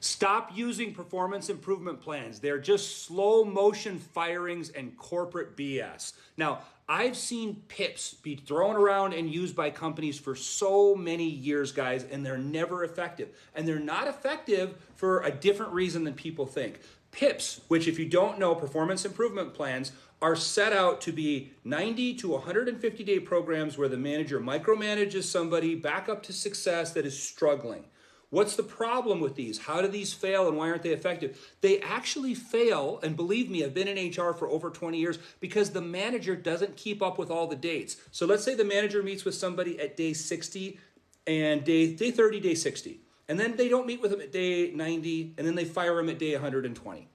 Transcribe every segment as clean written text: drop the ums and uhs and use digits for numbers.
Stop using performance improvement plans. They're just slow motion firings and corporate BS. Now, I've seen PIPs be thrown around and used by companies for so many years, guys, and they're never effective. And they're not effective for a different reason than people think. PIPs, which if you don't know, performance improvement plans, are set out to be 90 to 150 day programs where the manager micromanages somebody back up to success that is struggling. What's the problem with these? How do these fail and why aren't they effective? They actually fail, and believe me, I've been in HR for over 20 years, because the manager doesn't keep up with all the dates. So let's say the manager meets with somebody at day 60 and day 30, day 60. And then they don't meet with them at day 90, and then they fire them at day 120.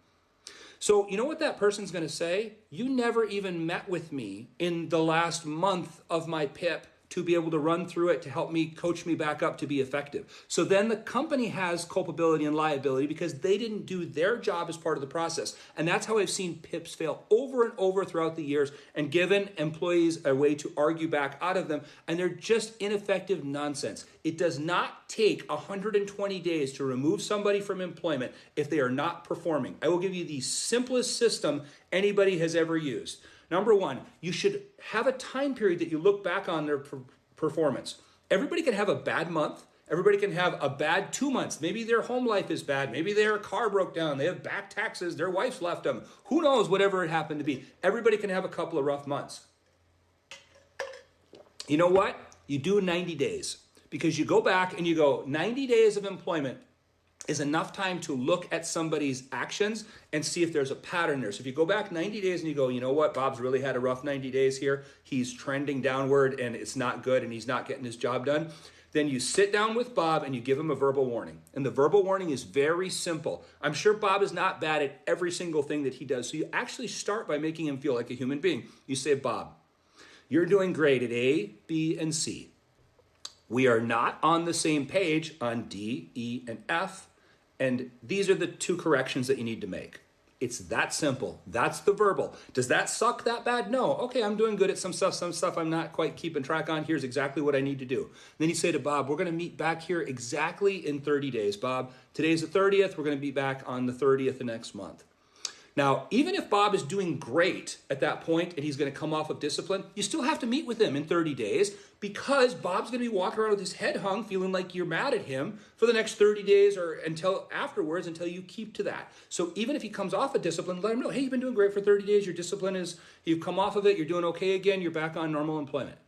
So you know what that person's going to say? You never even met with me in the last month of my PIP to be able to run through it, to help me, coach me back up to be effective. So then the company has culpability and liability because they didn't do their job as part of the process. And that's how I've seen PIPs fail over and over throughout the years and given employees a way to argue back out of them. And they're just ineffective nonsense. It does not take 120 days to remove somebody from employment if they are not performing. I will give you the simplest system anybody has ever used. Number one, you should have a time period that you look back on their performance. Everybody can have a bad month. Everybody can have a bad 2 months. Maybe their home life is bad. Maybe their car broke down. They have back taxes. Their wife's left them. Who knows, whatever it happened to be. Everybody can have a couple of rough months. You know what? You do 90 days because you go back and you go 90 days of employment is enough time to look at somebody's actions and see if there's a pattern there. So if you go back 90 days and you go, you know what, Bob's really had a rough 90 days here. He's trending downward and it's not good and he's not getting his job done. Then you sit down with Bob and you give him a verbal warning. And the verbal warning is very simple. I'm sure Bob is not bad at every single thing that he does. So you actually start by making him feel like a human being. You say, Bob, you're doing great at A, B, and C. We are not on the same page on D, E, and F. And these are the two corrections that you need to make. It's that simple. That's the verbal. Does that suck that bad? No. Okay, I'm doing good at some stuff I'm not quite keeping track on. Here's exactly what I need to do. Then you say to Bob, we're going to meet back here exactly in 30 days. Bob, today's the 30th. We're going to be back on the 30th of next month. Now, even if Bob is doing great at that point and he's going to come off of discipline, you still have to meet with him in 30 days because Bob's going to be walking around with his head hung, feeling like you're mad at him for the next 30 days or until afterwards, until you keep to that. So even if he comes off of discipline, let him know, hey, you've been doing great for 30 days. Your discipline is, you've come off of it. You're doing okay again. You're back on normal employment.